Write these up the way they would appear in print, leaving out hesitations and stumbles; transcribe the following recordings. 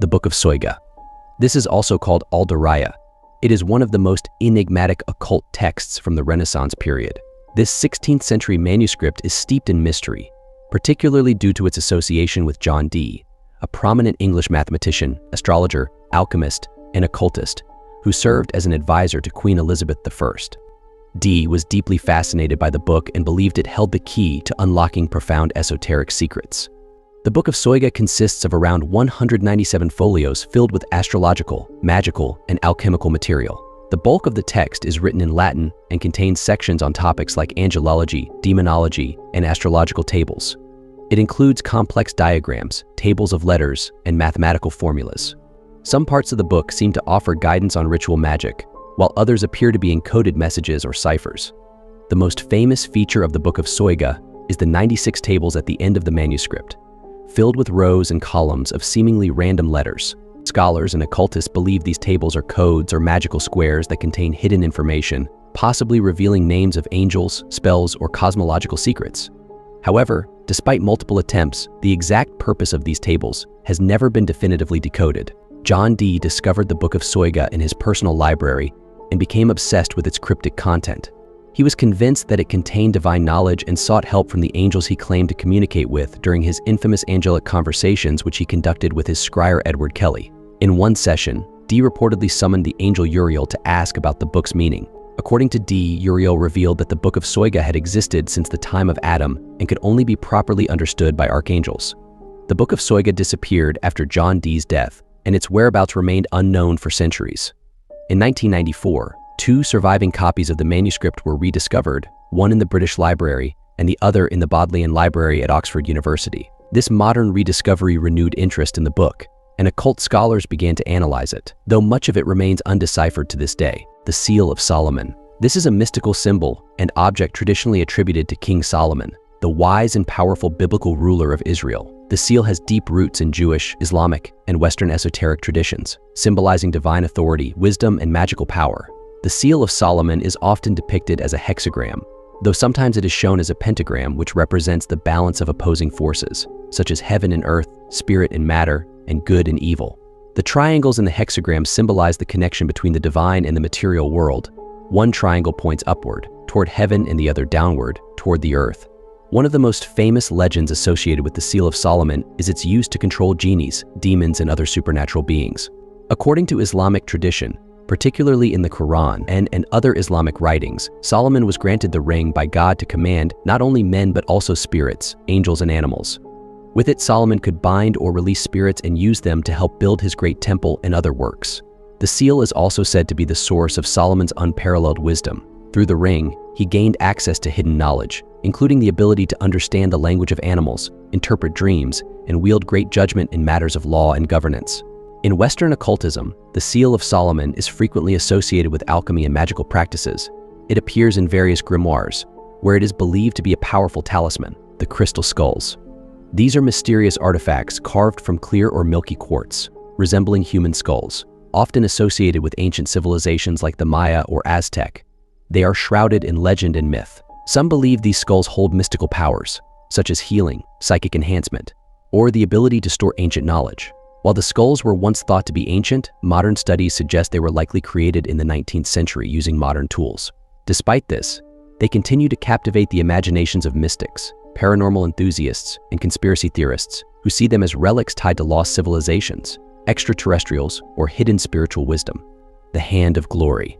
the Book of Soiga. This is also called Aldaraya. It is one of the most enigmatic occult texts from the Renaissance period. This 16th century manuscript is steeped in mystery, particularly due to its association with John Dee, a prominent English mathematician, astrologer, alchemist, and occultist who served as an advisor to Queen Elizabeth I. Dee was deeply fascinated by the book and believed it held the key to unlocking profound esoteric secrets. The Book of Soiga consists of around 197 folios filled with astrological, magical, and alchemical material. The bulk of the text is written in Latin and contains sections on topics like angelology, demonology, and astrological tables. It includes complex diagrams, tables of letters, and mathematical formulas. Some parts of the book seem to offer guidance on ritual magic, while others appear to be encoded messages or ciphers. The most famous feature of the Book of Soiga is the 96 tables at the end of the manuscript, filled with rows and columns of seemingly random letters. Scholars and occultists believe these tables are codes or magical squares that contain hidden information, possibly revealing names of angels, spells, or cosmological secrets. However, despite multiple attempts, the exact purpose of these tables has never been definitively decoded. John Dee discovered the Book of Soiga in his personal library and became obsessed with its cryptic content. He was convinced that it contained divine knowledge and sought help from the angels he claimed to communicate with during his infamous angelic conversations which he conducted with his scryer Edward Kelly. In one session, Dee reportedly summoned the angel Uriel to ask about the book's meaning. According to Dee, Uriel revealed that the Book of Soiga had existed since the time of Adam and could only be properly understood by archangels. The Book of Soiga disappeared after John Dee's death, and its whereabouts remained unknown for centuries. In 1994, 2 surviving copies of the manuscript were rediscovered, one in the British Library and the other in the Bodleian Library at Oxford University. This modern rediscovery renewed interest in the book, and occult scholars began to analyze it, though much of it remains undeciphered to this day. The Seal of Solomon. This is a mystical symbol and object traditionally attributed to King Solomon, the wise and powerful biblical ruler of Israel. The seal has deep roots in Jewish, Islamic, and Western esoteric traditions, symbolizing divine authority, wisdom, and magical power. The Seal of Solomon is often depicted as a hexagram, though sometimes it is shown as a pentagram, which represents the balance of opposing forces, such as heaven and earth, spirit and matter, and good and evil. The triangles in the hexagram symbolize the connection between the divine and the material world. One triangle points upward, toward heaven, and the other downward, toward the earth. One of the most famous legends associated with the Seal of Solomon is its use to control genies, demons, and other supernatural beings. According to Islamic tradition, particularly in the Quran and other Islamic writings, Solomon was granted the ring by God to command not only men but also spirits, angels, and animals. With it, Solomon could bind or release spirits and use them to help build his great temple and other works. The seal is also said to be the source of Solomon's unparalleled wisdom. Through the ring, he gained access to hidden knowledge, including the ability to understand the language of animals, interpret dreams, and wield great judgment in matters of law and governance. In Western occultism, the Seal of Solomon is frequently associated with alchemy and magical practices. It appears in various grimoires, where it is believed to be a powerful talisman, the crystal skulls. These are mysterious artifacts carved from clear or milky quartz, resembling human skulls, often associated with ancient civilizations like the Maya or Aztec. They are shrouded in legend and myth. Some believe these skulls hold mystical powers, such as healing, psychic enhancement, or the ability to store ancient knowledge. While the skulls were once thought to be ancient, modern studies suggest they were likely created in the 19th century using modern tools. Despite this, they continue to captivate the imaginations of mystics, paranormal enthusiasts, and conspiracy theorists who see them as relics tied to lost civilizations, extraterrestrials, or hidden spiritual wisdom. The Hand of Glory.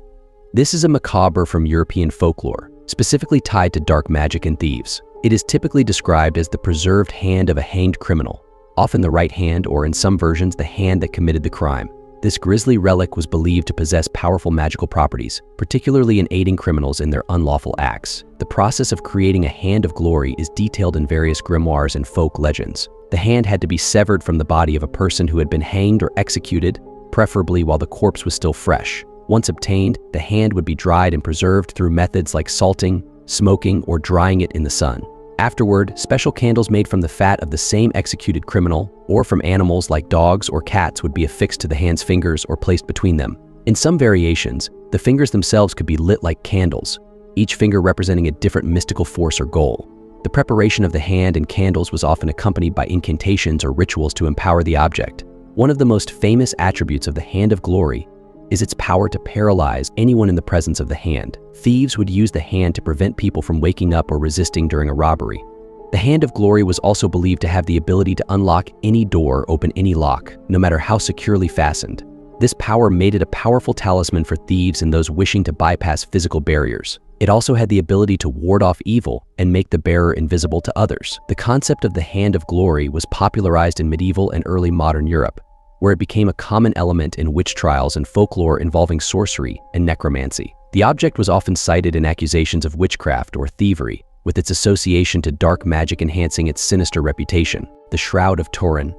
This is a macabre from European folklore, specifically tied to dark magic and thieves. It is typically described as the preserved hand of a hanged criminal, often the right hand or, in some versions, the hand that committed the crime. This grisly relic was believed to possess powerful magical properties, particularly in aiding criminals in their unlawful acts. The process of creating a hand of glory is detailed in various grimoires and folk legends. The hand had to be severed from the body of a person who had been hanged or executed, preferably while the corpse was still fresh. Once obtained, the hand would be dried and preserved through methods like salting, smoking, or drying it in the sun. Afterward, special candles made from the fat of the same executed criminal or from animals like dogs or cats would be affixed to the hand's fingers or placed between them. In some variations, the fingers themselves could be lit like candles, each finger representing a different mystical force or goal. The preparation of the hand and candles was often accompanied by incantations or rituals to empower the object. One of the most famous attributes of the Hand of Glory is its power to paralyze anyone in the presence of the hand. Thieves would use the hand to prevent people from waking up or resisting during a robbery. The Hand of Glory was also believed to have the ability to unlock any door, open any lock, no matter how securely fastened. This power made it a powerful talisman for thieves and those wishing to bypass physical barriers. It also had the ability to ward off evil and make the bearer invisible to others. The concept of the Hand of Glory was popularized in medieval and early modern Europe, where it became a common element in witch trials and folklore involving sorcery and necromancy. The object was often cited in accusations of witchcraft or thievery, with its association to dark magic enhancing its sinister reputation. The Shroud of Turin.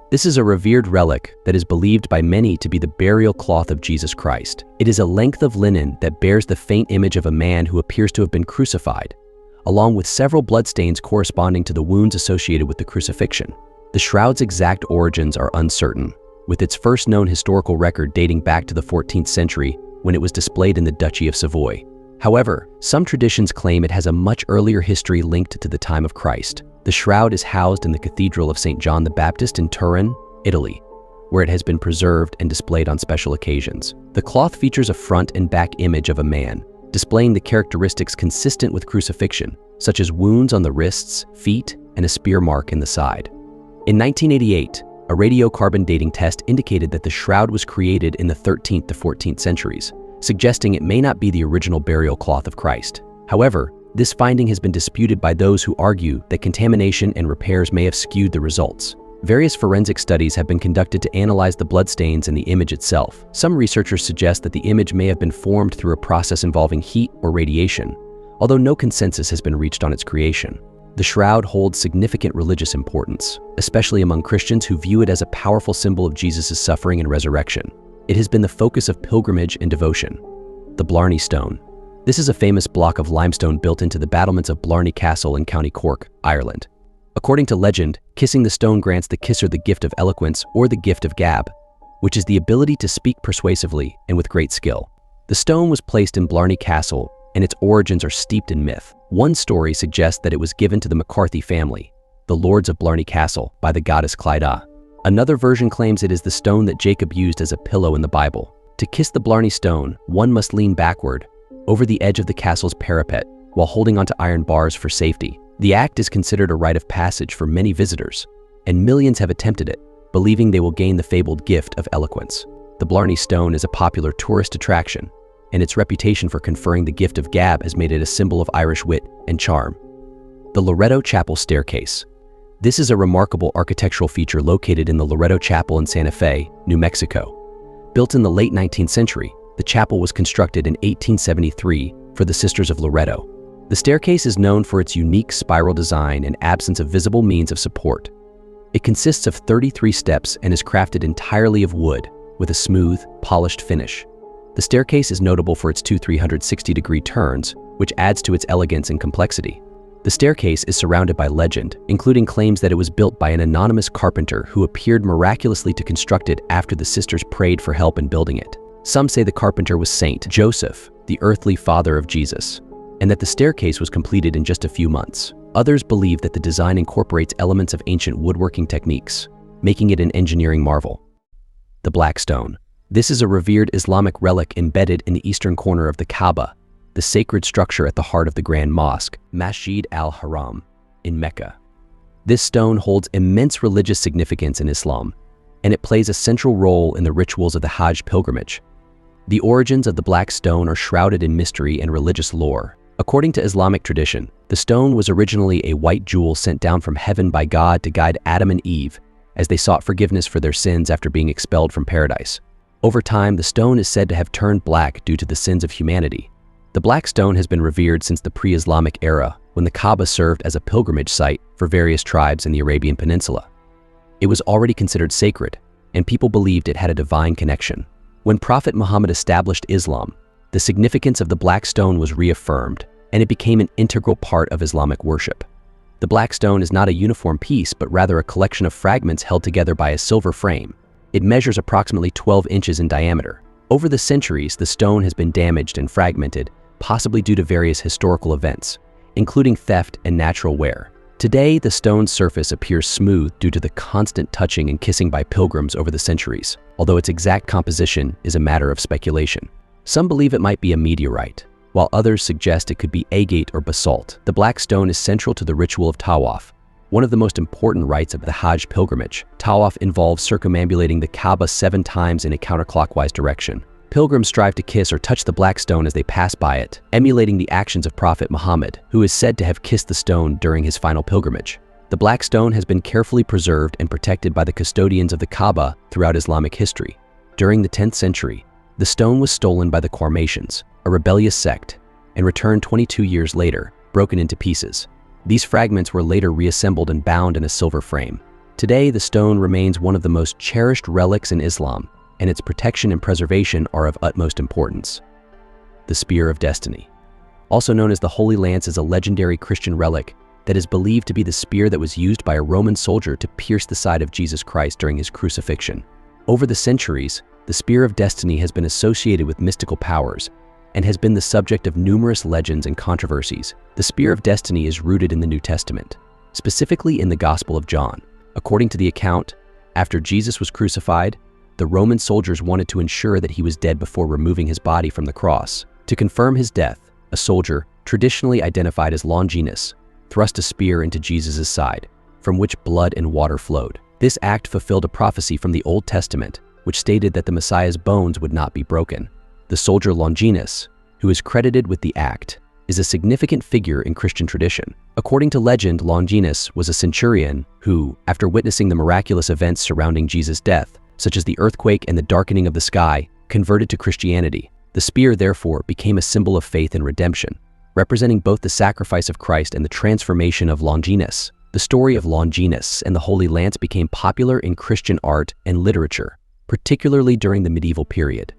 This is a revered relic that is believed by many to be the burial cloth of Jesus Christ. It is a length of linen that bears the faint image of a man who appears to have been crucified, along with several bloodstains corresponding to the wounds associated with the crucifixion. The shroud's exact origins are uncertain, with its first known historical record dating back to the 14th century when it was displayed in the Duchy of Savoy. However, some traditions claim it has a much earlier history linked to the time of Christ. The shroud is housed in the Cathedral of St. John the Baptist in Turin, Italy, where it has been preserved and displayed on special occasions. The cloth features a front and back image of a man, displaying the characteristics consistent with crucifixion, such as wounds on the wrists, feet, and a spear mark in the side. In 1988, a radiocarbon dating test indicated that the shroud was created in the 13th to 14th centuries, suggesting it may not be the original burial cloth of Christ. However, this finding has been disputed by those who argue that contamination and repairs may have skewed the results. Various forensic studies have been conducted to analyze the bloodstains and the image itself. Some researchers suggest that the image may have been formed through a process involving heat or radiation, although no consensus has been reached on its creation. The shroud holds significant religious importance, especially among Christians who view it as a powerful symbol of Jesus' suffering and resurrection. It has been the focus of pilgrimage and devotion. The Blarney Stone. This is a famous block of limestone built into the battlements of Blarney Castle in County Cork, Ireland. According to legend, kissing the stone grants the kisser the gift of eloquence or the gift of gab, which is the ability to speak persuasively and with great skill. The stone was placed in Blarney Castle, and its origins are steeped in myth. One story suggests that it was given to the McCarthy family, the lords of Blarney Castle, by the goddess Clydach. Another version claims it is the stone that Jacob used as a pillow in the Bible. To kiss the Blarney Stone, one must lean backward, over the edge of the castle's parapet, while holding onto iron bars for safety. The act is considered a rite of passage for many visitors, and millions have attempted it, believing they will gain the fabled gift of eloquence. The Blarney Stone is a popular tourist attraction, and its reputation for conferring the gift of gab has made it a symbol of Irish wit and charm. The Loreto Chapel Staircase. This is a remarkable architectural feature located in the Loreto Chapel in Santa Fe, New Mexico. Built in the late 19th century, the chapel was constructed in 1873 for the Sisters of Loreto. The staircase is known for its unique spiral design and absence of visible means of support. It consists of 33 steps and is crafted entirely of wood, with a smooth, polished finish. The staircase is notable for its two 360-degree turns, which adds to its elegance and complexity. The staircase is surrounded by legend, including claims that it was built by an anonymous carpenter who appeared miraculously to construct it after the sisters prayed for help in building it. Some say the carpenter was Saint Joseph, the earthly father of Jesus, and that the staircase was completed in just a few months. Others believe that the design incorporates elements of ancient woodworking techniques, making it an engineering marvel. The Black Stone. This is a revered Islamic relic embedded in the eastern corner of the Kaaba, the sacred structure at the heart of the Grand Mosque, Masjid al-Haram, in Mecca. This stone holds immense religious significance in Islam, and it plays a central role in the rituals of the Hajj pilgrimage. The origins of the Black Stone are shrouded in mystery and religious lore. According to Islamic tradition, the stone was originally a white jewel sent down from heaven by God to guide Adam and Eve as they sought forgiveness for their sins after being expelled from paradise. Over time, the stone is said to have turned black due to the sins of humanity. The Black Stone has been revered since the pre-Islamic era, when the Kaaba served as a pilgrimage site for various tribes in the Arabian Peninsula. It was already considered sacred, and people believed it had a divine connection. When Prophet Muhammad established Islam, the significance of the Black Stone was reaffirmed, and it became an integral part of Islamic worship. The Black Stone is not a uniform piece, but rather a collection of fragments held together by a silver frame. It measures approximately 12 inches in diameter. Over the centuries, the stone has been damaged and fragmented, possibly due to various historical events, including theft and natural wear. Today, the stone's surface appears smooth due to the constant touching and kissing by pilgrims over the centuries, although its exact composition is a matter of speculation. Some believe it might be a meteorite, while others suggest it could be agate or basalt. The black stone is central to the ritual of tawaf, one of the most important rites of the Hajj pilgrimage. Tawaf involves circumambulating the Kaaba 7 times in a counterclockwise direction. Pilgrims strive to kiss or touch the black stone as they pass by it, emulating the actions of Prophet Muhammad, who is said to have kissed the stone during his final pilgrimage. The black stone has been carefully preserved and protected by the custodians of the Kaaba throughout Islamic history. During the 10th century, the stone was stolen by the Qarmatians, a rebellious sect, and returned 22 years later, broken into pieces. These fragments were later reassembled and bound in a silver frame. Today, the stone remains one of the most cherished relics in Islam, and its protection and preservation are of utmost importance. The Spear of Destiny. Also known as the Holy Lance, is a legendary Christian relic that is believed to be the spear that was used by a Roman soldier to pierce the side of Jesus Christ during his crucifixion. Over the centuries, the Spear of Destiny has been associated with mystical powers and has been the subject of numerous legends and controversies. The Spear of Destiny is rooted in the New Testament, specifically in the Gospel of John. According to the account, after Jesus was crucified, the Roman soldiers wanted to ensure that he was dead before removing his body from the cross. To confirm his death, a soldier, traditionally identified as Longinus, thrust a spear into Jesus' side, from which blood and water flowed. This act fulfilled a prophecy from the Old Testament, which stated that the Messiah's bones would not be broken. The soldier Longinus, who is credited with the act, is a significant figure in Christian tradition. According to legend, Longinus was a centurion who, after witnessing the miraculous events surrounding Jesus' death, such as the earthquake and the darkening of the sky, converted to Christianity. The spear, therefore, became a symbol of faith and redemption, representing both the sacrifice of Christ and the transformation of Longinus. The story of Longinus and the Holy Lance became popular in Christian art and literature, particularly during the medieval period.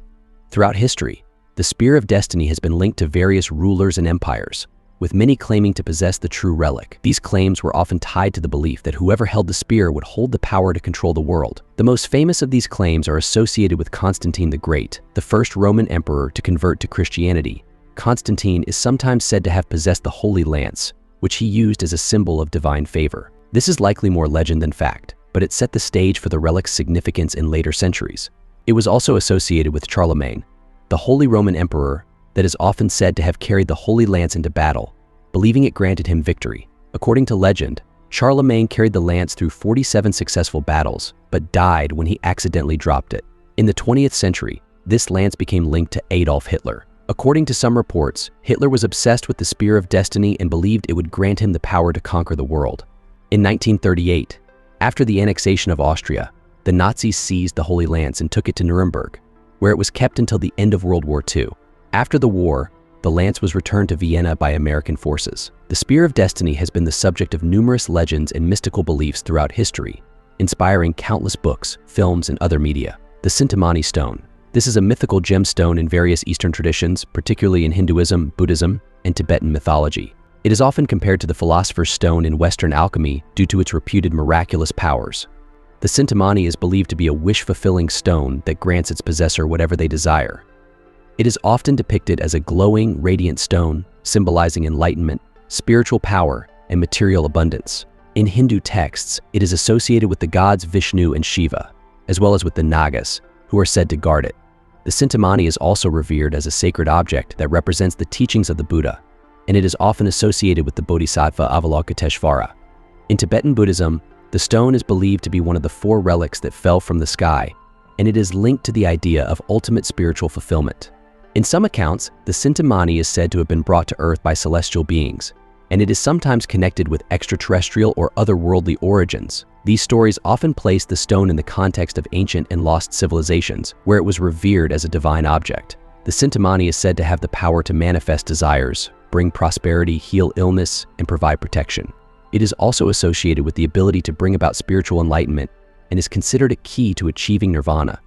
Throughout history, the Spear of Destiny has been linked to various rulers and empires, with many claiming to possess the true relic. These claims were often tied to the belief that whoever held the spear would hold the power to control the world. The most famous of these claims are associated with Constantine the Great, the first Roman emperor to convert to Christianity. Constantine is sometimes said to have possessed the Holy Lance, which he used as a symbol of divine favor. This is likely more legend than fact, but it set the stage for the relic's significance in later centuries. It was also associated with Charlemagne, the Holy Roman Emperor, that is often said to have carried the Holy Lance into battle, believing it granted him victory. According to legend, Charlemagne carried the lance through 47 successful battles, but died when he accidentally dropped it. In the 20th century, this lance became linked to Adolf Hitler. According to some reports, Hitler was obsessed with the Spear of Destiny and believed it would grant him the power to conquer the world. In 1938, after the annexation of Austria, the Nazis seized the Holy Lance and took it to Nuremberg, where it was kept until the end of World War II. After the war, the lance was returned to Vienna by American forces. The Spear of Destiny has been the subject of numerous legends and mystical beliefs throughout history, inspiring countless books, films, and other media. The Cintamani Stone. This is a mythical gemstone in various Eastern traditions, particularly in Hinduism, Buddhism, and Tibetan mythology. It is often compared to the Philosopher's Stone in Western alchemy due to its reputed miraculous powers. The Cintamani is believed to be a wish-fulfilling stone that grants its possessor whatever they desire. It is often depicted as a glowing, radiant stone, symbolizing enlightenment, spiritual power, and material abundance. In Hindu texts, it is associated with the gods Vishnu and Shiva, as well as with the Nagas, who are said to guard it. The Cintamani is also revered as a sacred object that represents the teachings of the Buddha, and it is often associated with the Bodhisattva Avalokiteshvara. In Tibetan Buddhism, the stone is believed to be one of the 4 relics that fell from the sky, and it is linked to the idea of ultimate spiritual fulfillment. In some accounts, the Cintamani is said to have been brought to Earth by celestial beings, and it is sometimes connected with extraterrestrial or otherworldly origins. These stories often place the stone in the context of ancient and lost civilizations, where it was revered as a divine object. The Cintamani is said to have the power to manifest desires, bring prosperity, heal illness, and provide protection. It is also associated with the ability to bring about spiritual enlightenment and is considered a key to achieving nirvana.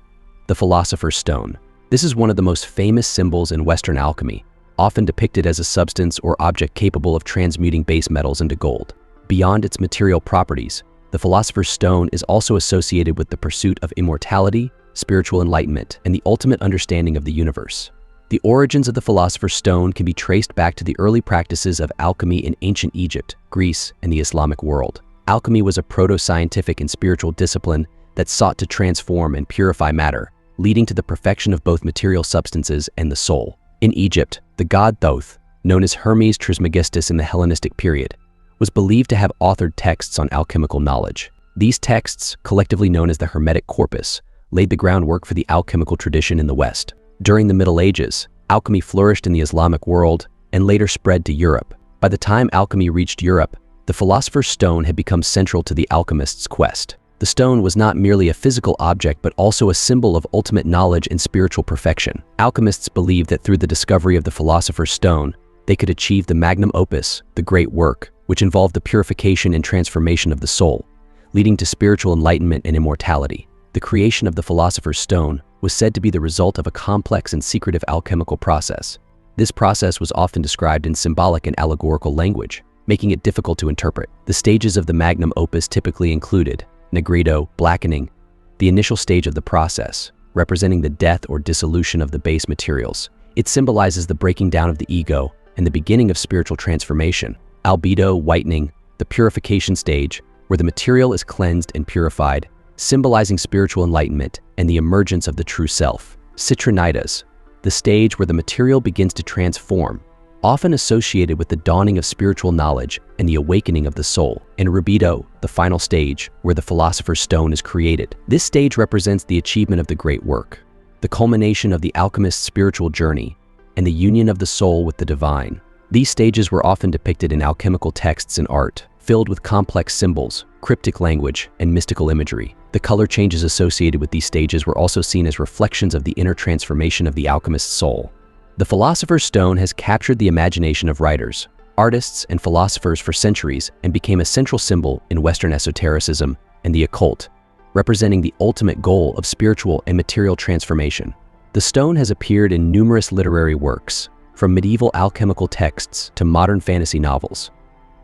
The Philosopher's Stone. This is one of the most famous symbols in Western alchemy, often depicted as a substance or object capable of transmuting base metals into gold. Beyond its material properties, the Philosopher's Stone is also associated with the pursuit of immortality, spiritual enlightenment, and the ultimate understanding of the universe. The origins of the Philosopher's Stone can be traced back to the early practices of alchemy in ancient Egypt, Greece, and the Islamic world. Alchemy was a proto-scientific and spiritual discipline that sought to transform and purify matter, leading to the perfection of both material substances and the soul. In Egypt, the god Thoth, known as Hermes Trismegistus in the Hellenistic period, was believed to have authored texts on alchemical knowledge. These texts, collectively known as the Hermetic corpus, laid the groundwork for the alchemical tradition in the West. During the Middle Ages, alchemy flourished in the Islamic world and later spread to Europe. By the time alchemy reached Europe, the Philosopher's Stone had become central to the alchemist's quest. The stone was not merely a physical object but also a symbol of ultimate knowledge and spiritual perfection. Alchemists believed that through the discovery of the Philosopher's Stone, they could achieve the magnum opus, the great work, which involved the purification and transformation of the soul, leading to spiritual enlightenment and immortality. The creation of the Philosopher's Stone was said to be the result of a complex and secretive alchemical process. This process was often described in symbolic and allegorical language, making it difficult to interpret. The stages of the magnum opus typically included nigredo, blackening, the initial stage of the process, representing the death or dissolution of the base materials. It symbolizes the breaking down of the ego and the beginning of spiritual transformation. Albedo, whitening, the purification stage, where the material is cleansed and purified, symbolizing spiritual enlightenment and the emergence of the true self. Citronidas, the stage where the material begins to transform, often associated with the dawning of spiritual knowledge and the awakening of the soul. And rubedo, the final stage, where the Philosopher's Stone is created. This stage represents the achievement of the great work, the culmination of the alchemist's spiritual journey, and the union of the soul with the divine. These stages were often depicted in alchemical texts and art, filled with complex symbols, cryptic language, and mystical imagery. The color changes associated with these stages were also seen as reflections of the inner transformation of the alchemist's soul. The Philosopher's Stone has captured the imagination of writers, artists, and philosophers for centuries and became a central symbol in Western esotericism and the occult, representing the ultimate goal of spiritual and material transformation. The stone has appeared in numerous literary works, from medieval alchemical texts to modern fantasy novels.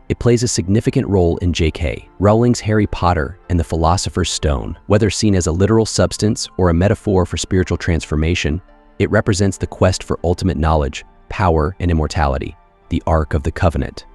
It plays a significant role in J.K. Rowling's Harry Potter and the Philosopher's Stone. Whether seen as a literal substance or a metaphor for spiritual transformation, it represents the quest for ultimate knowledge, power, and immortality, the Ark of the Covenant.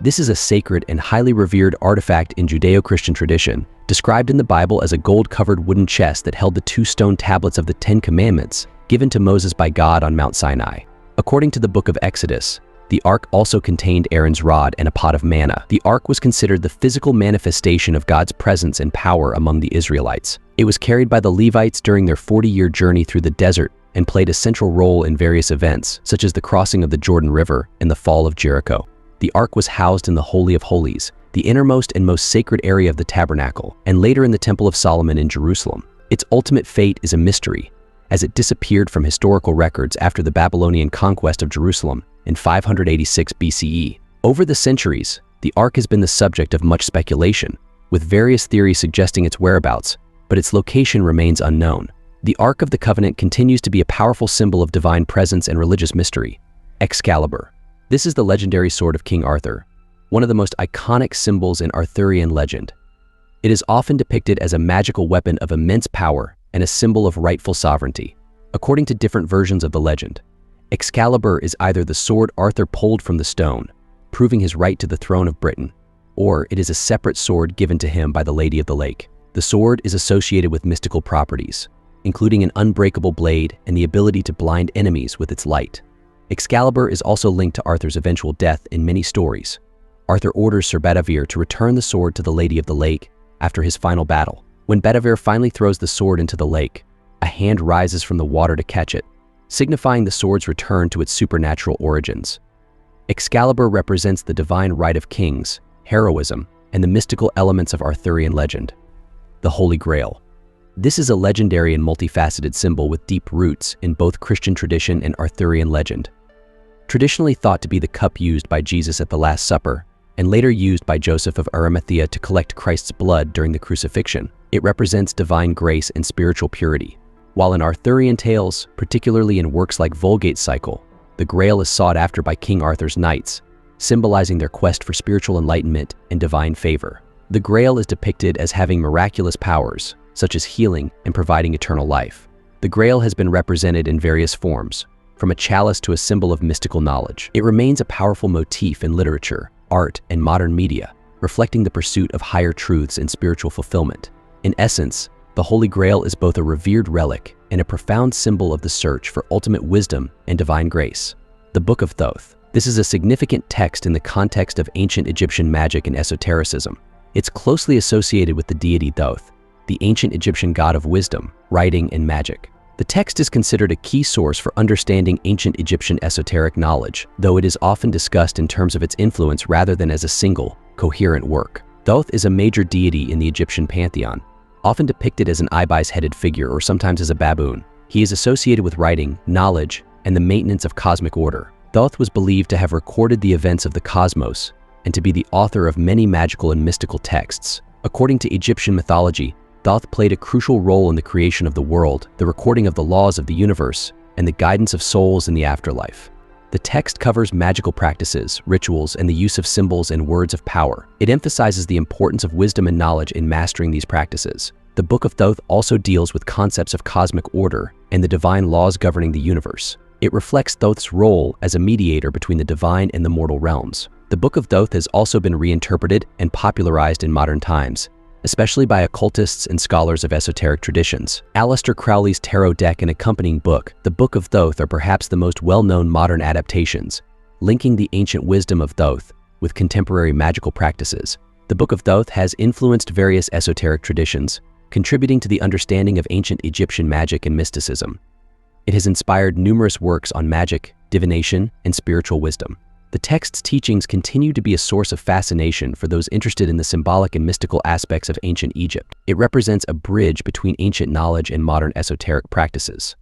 This is a sacred and highly revered artifact in Judeo-Christian tradition, described in the Bible as a gold-covered wooden chest that held the 2 stone tablets of the 10 Commandments given to Moses by God on Mount Sinai. According to the book of Exodus, the ark also contained Aaron's rod and a pot of manna. The ark was considered the physical manifestation of God's presence and power among the Israelites. It was carried by the Levites during their 40-year journey through the desert and played a central role in various events, such as the crossing of the Jordan River and the fall of Jericho. The ark was housed in the Holy of Holies, the innermost and most sacred area of the tabernacle, and later in the Temple of Solomon in Jerusalem. Its ultimate fate is a mystery, as it disappeared from historical records after the Babylonian conquest of Jerusalem in 586 BCE. Over the centuries, the ark has been the subject of much speculation, with various theories suggesting its whereabouts, but its location remains unknown. The Ark of the Covenant continues to be a powerful symbol of divine presence and religious mystery. Excalibur. This is the legendary sword of King Arthur, one of the most iconic symbols in Arthurian legend. It is often depicted as a magical weapon of immense power and a symbol of rightful sovereignty. According to different versions of the legend, Excalibur is either the sword Arthur pulled from the stone, proving his right to the throne of Britain, or it is a separate sword given to him by the Lady of the Lake. The sword is associated with mystical properties, including an unbreakable blade and the ability to blind enemies with its light. Excalibur is also linked to Arthur's eventual death in many stories. Arthur orders Sir Bedivere to return the sword to the Lady of the Lake after his final battle. When Bedivere finally throws the sword into the lake, a hand rises from the water to catch it, signifying the sword's return to its supernatural origins. Excalibur represents the divine right of kings, heroism, and the mystical elements of Arthurian legend. The Holy Grail. This is a legendary and multifaceted symbol with deep roots in both Christian tradition and Arthurian legend. Traditionally thought to be the cup used by Jesus at the Last Supper, and later used by Joseph of Arimathea to collect Christ's blood during the crucifixion, it represents divine grace and spiritual purity. While in Arthurian tales, particularly in works like Vulgate Cycle, the Grail is sought after by King Arthur's knights, symbolizing their quest for spiritual enlightenment and divine favor. The Grail is depicted as having miraculous powers, such as healing and providing eternal life. The Grail has been represented in various forms, from a chalice to a symbol of mystical knowledge. It remains a powerful motif in literature, art, and modern media, reflecting the pursuit of higher truths and spiritual fulfillment. In essence, the Holy Grail is both a revered relic and a profound symbol of the search for ultimate wisdom and divine grace. The Book of Thoth. This is a significant text in the context of ancient Egyptian magic and esotericism. It's closely associated with the deity Thoth, the ancient Egyptian god of wisdom, writing, and magic. The text is considered a key source for understanding ancient Egyptian esoteric knowledge, though it is often discussed in terms of its influence rather than as a single, coherent work. Thoth is a major deity in the Egyptian pantheon, often depicted as an ibis-headed figure or sometimes as a baboon. He is associated with writing, knowledge, and the maintenance of cosmic order. Thoth was believed to have recorded the events of the cosmos and to be the author of many magical and mystical texts. According to Egyptian mythology, Thoth played a crucial role in the creation of the world, the recording of the laws of the universe, and the guidance of souls in the afterlife. The text covers magical practices, rituals, and the use of symbols and words of power. It emphasizes the importance of wisdom and knowledge in mastering these practices. The Book of Thoth also deals with concepts of cosmic order and the divine laws governing the universe. It reflects Thoth's role as a mediator between the divine and the mortal realms. The Book of Thoth has also been reinterpreted and popularized in modern times, especially by occultists and scholars of esoteric traditions. Aleister Crowley's tarot deck and accompanying book, The Book of Thoth, are perhaps the most well-known modern adaptations, linking the ancient wisdom of Thoth with contemporary magical practices. The Book of Thoth has influenced various esoteric traditions, contributing to the understanding of ancient Egyptian magic and mysticism. It has inspired numerous works on magic, divination, and spiritual wisdom. The text's teachings continue to be a source of fascination for those interested in the symbolic and mystical aspects of ancient Egypt. It represents a bridge between ancient knowledge and modern esoteric practices.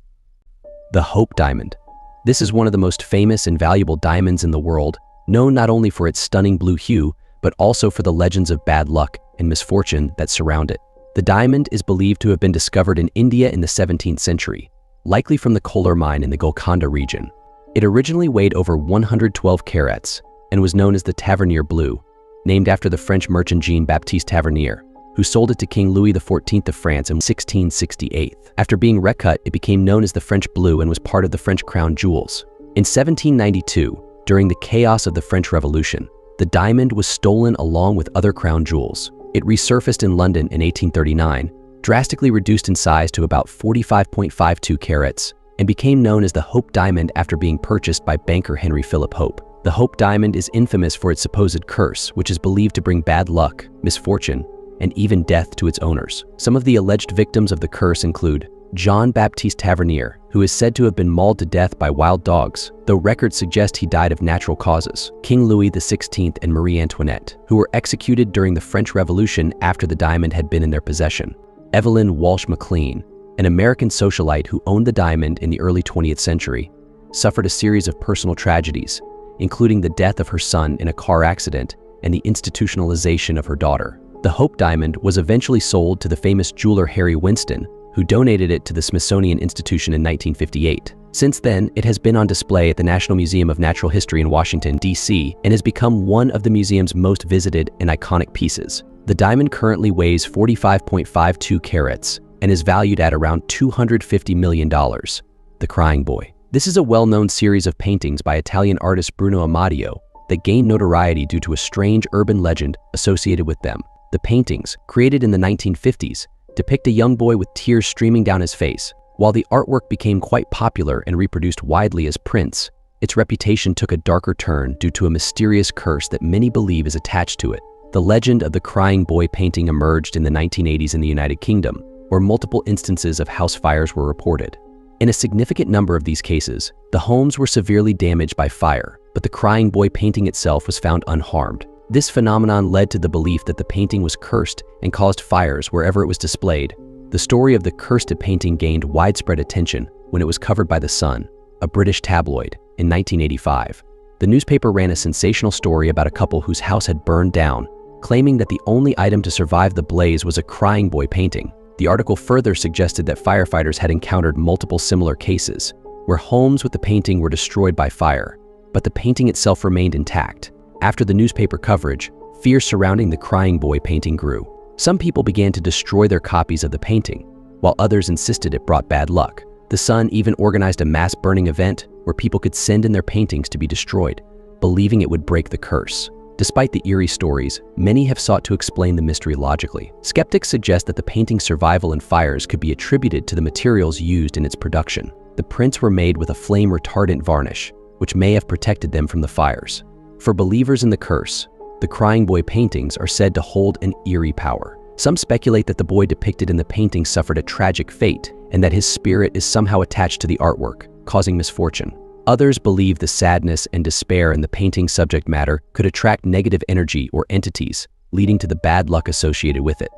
The Hope Diamond. This is one of the most famous and valuable diamonds in the world, known not only for its stunning blue hue, but also for the legends of bad luck and misfortune that surround it. The diamond is believed to have been discovered in India in the 17th century, likely from the Kolar mine in the Golconda region. It originally weighed over 112 carats and was known as the Tavernier Blue, named after the French merchant Jean-Baptiste Tavernier, who sold it to King Louis XIV of France in 1668. After being recut, it became known as the French Blue and was part of the French crown jewels. In 1792, during the chaos of the French Revolution, the diamond was stolen along with other crown jewels. It resurfaced in London in 1839, drastically reduced in size to about 45.52 carats, and became known as the Hope Diamond after being purchased by banker Henry Philip Hope. The Hope Diamond is infamous for its supposed curse, which is believed to bring bad luck, misfortune, and even death to its owners. Some of the alleged victims of the curse include Jean-Baptiste Tavernier, who is said to have been mauled to death by wild dogs, though records suggest he died of natural causes; King Louis XVI and Marie Antoinette, who were executed during the French Revolution after the diamond had been in their possession; Evelyn Walsh McLean, an American socialite who owned the diamond in the early 20th century, suffered a series of personal tragedies, including the death of her son in a car accident and the institutionalization of her daughter. The Hope Diamond was eventually sold to the famous jeweler Harry Winston, who donated it to the Smithsonian Institution in 1958. Since then, it has been on display at the National Museum of Natural History in Washington, D.C., and has become one of the museum's most visited and iconic pieces. The diamond currently weighs 45.52 carats and is valued at around $250 million. The Crying Boy. This is a well-known series of paintings by Italian artist Bruno Amadio that gained notoriety due to a strange urban legend associated with them. The paintings, created in the 1950s, depict a young boy with tears streaming down his face. While the artwork became quite popular and reproduced widely as prints, its reputation took a darker turn due to a mysterious curse that many believe is attached to it. The legend of the Crying Boy painting emerged in the 1980s in the United Kingdom, where multiple instances of house fires were reported. In a significant number of these cases, the homes were severely damaged by fire, but the Crying Boy painting itself was found unharmed. This phenomenon led to the belief that the painting was cursed and caused fires wherever it was displayed. The story of the cursed painting gained widespread attention when it was covered by The Sun, a British tabloid, in 1985. The newspaper ran a sensational story about a couple whose house had burned down, claiming that the only item to survive the blaze was a Crying Boy painting. The article further suggested that firefighters had encountered multiple similar cases, where homes with the painting were destroyed by fire, but the painting itself remained intact. After the newspaper coverage, fear surrounding the Crying Boy painting grew. Some people began to destroy their copies of the painting, while others insisted it brought bad luck. The Sun even organized a mass burning event, where people could send in their paintings to be destroyed, believing it would break the curse. Despite the eerie stories, many have sought to explain the mystery logically. Skeptics suggest that the painting's survival in fires could be attributed to the materials used in its production. The prints were made with a flame-retardant varnish, which may have protected them from the fires. For believers in the curse, the crying boy paintings are said to hold an eerie power. Some speculate that the boy depicted in the painting suffered a tragic fate and that his spirit is somehow attached to the artwork, causing misfortune. Others believe the sadness and despair in the painting's subject matter could attract negative energy or entities, leading to the bad luck associated with it.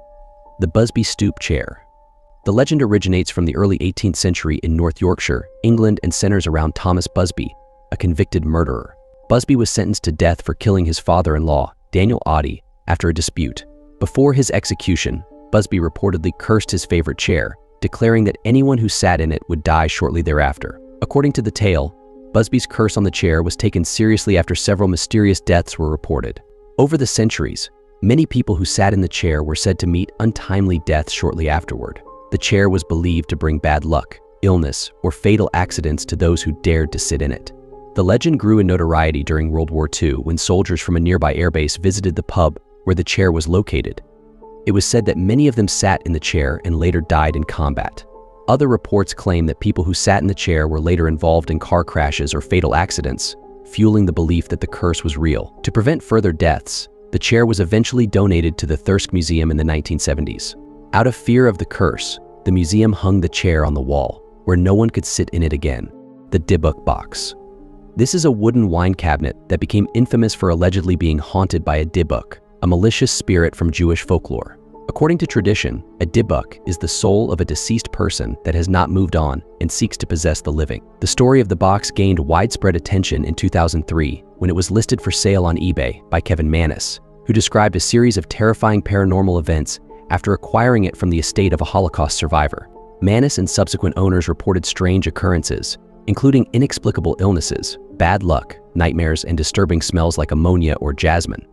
The Busby Stoop Chair. The legend originates from the early 18th century in North Yorkshire, England, and centers around Thomas Busby, a convicted murderer. Busby was sentenced to death for killing his father-in-law, Daniel Oddie, after a dispute. Before his execution, Busby reportedly cursed his favorite chair, declaring that anyone who sat in it would die shortly thereafter. According to the tale, Busby's curse on the chair was taken seriously after several mysterious deaths were reported. Over the centuries, many people who sat in the chair were said to meet untimely deaths shortly afterward. The chair was believed to bring bad luck, illness, or fatal accidents to those who dared to sit in it. The legend grew in notoriety during World War II when soldiers from a nearby airbase visited the pub where the chair was located. It was said that many of them sat in the chair and later died in combat. Other reports claim that people who sat in the chair were later involved in car crashes or fatal accidents, fueling the belief that the curse was real. To prevent further deaths, the chair was eventually donated to the Thirsk Museum in the 1970s. Out of fear of the curse, the museum hung the chair on the wall, where no one could sit in it again. The Dybbuk Box. This is a wooden wine cabinet that became infamous for allegedly being haunted by a Dybbuk, a malicious spirit from Jewish folklore. According to tradition, a Dybbuk is the soul of a deceased person that has not moved on and seeks to possess the living. The story of the box gained widespread attention in 2003 when it was listed for sale on eBay by Kevin Mannis, who described a series of terrifying paranormal events after acquiring it from the estate of a Holocaust survivor. Mannis and subsequent owners reported strange occurrences, including inexplicable illnesses, bad luck, nightmares, and disturbing smells like ammonia or jasmine.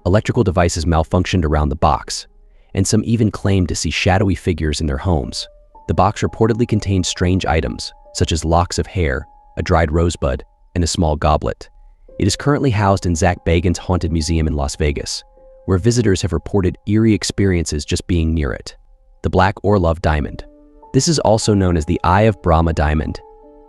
Electrical devices malfunctioned around the box, and some even claimed to see shadowy figures in their homes. The box reportedly contained strange items, such as locks of hair, a dried rosebud, and a small goblet. It is currently housed in Zach Bagans' Haunted Museum in Las Vegas, where visitors have reported eerie experiences just being near it. The Black Orlov Diamond. This is also known as the Eye of Brahma Diamond.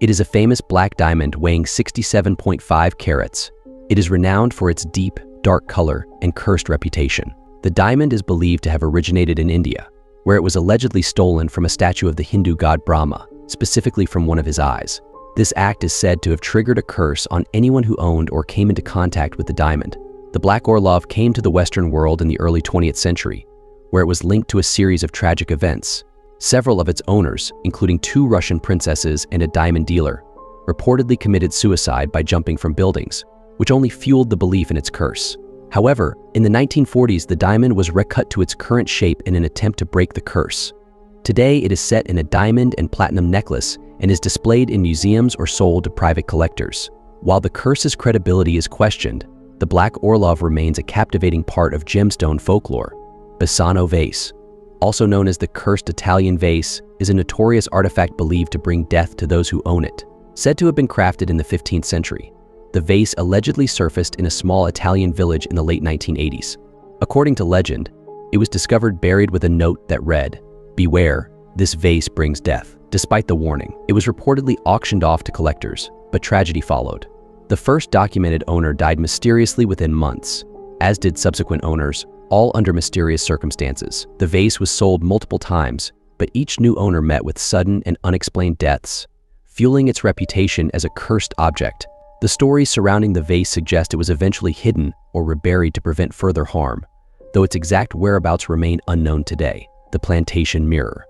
It is a famous black diamond weighing 67.5 carats. It is renowned for its deep, dark color and cursed reputation. The diamond is believed to have originated in India, where it was allegedly stolen from a statue of the Hindu god Brahma, specifically from one of his eyes. This act is said to have triggered a curse on anyone who owned or came into contact with the diamond. The Black Orlov came to the Western world in the early 20th century, where it was linked to a series of tragic events. Several of its owners, including 2 Russian princesses and a diamond dealer, reportedly committed suicide by jumping from buildings, which only fueled the belief in its curse. However, in the 1940s, the diamond was recut to its current shape in an attempt to break the curse. Today, it is set in a diamond and platinum necklace and is displayed in museums or sold to private collectors. While the curse's credibility is questioned, the Black Orlov remains a captivating part of gemstone folklore. Bassano vase, also known as the cursed Italian vase, is a notorious artifact believed to bring death to those who own it. Said to have been crafted in the 15th century, the vase allegedly surfaced in a small Italian village in the late 1980s. According to legend, it was discovered buried with a note that read, "Beware, this vase brings death." Despite the warning, it was reportedly auctioned off to collectors, but tragedy followed. The first documented owner died mysteriously within months, as did subsequent owners, all under mysterious circumstances. The vase was sold multiple times, but each new owner met with sudden and unexplained deaths, fueling its reputation as a cursed object. The stories surrounding the vase suggest it was eventually hidden or reburied to prevent further harm, though its exact whereabouts remain unknown today. The Plantation Mirror.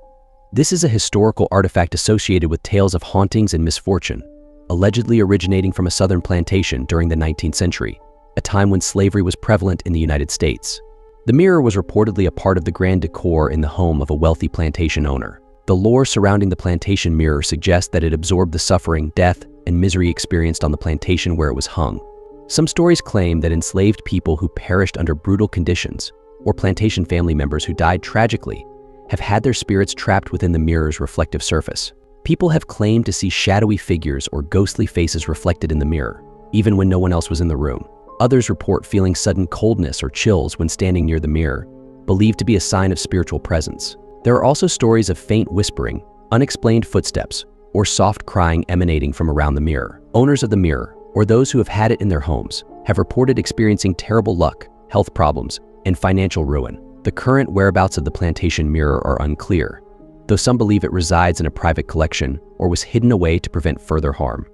This is a historical artifact associated with tales of hauntings and misfortune, allegedly originating from a southern plantation during the 19th century, a time when slavery was prevalent in the United States. The mirror was reportedly a part of the grand decor in the home of a wealthy plantation owner. The lore surrounding the plantation mirror suggests that it absorbed the suffering, death, and misery experienced on the plantation where it was hung. Some stories claim that enslaved people who perished under brutal conditions, or plantation family members who died tragically, have had their spirits trapped within the mirror's reflective surface. People have claimed to see shadowy figures or ghostly faces reflected in the mirror, even when no one else was in the room. Others report feeling sudden coldness or chills when standing near the mirror, believed to be a sign of spiritual presence. There are also stories of faint whispering, unexplained footsteps, or soft crying emanating from around the mirror. Owners of the mirror, or those who have had it in their homes, have reported experiencing terrible luck, health problems, and financial ruin. The current whereabouts of the plantation mirror are unclear, though some believe it resides in a private collection or was hidden away to prevent further harm.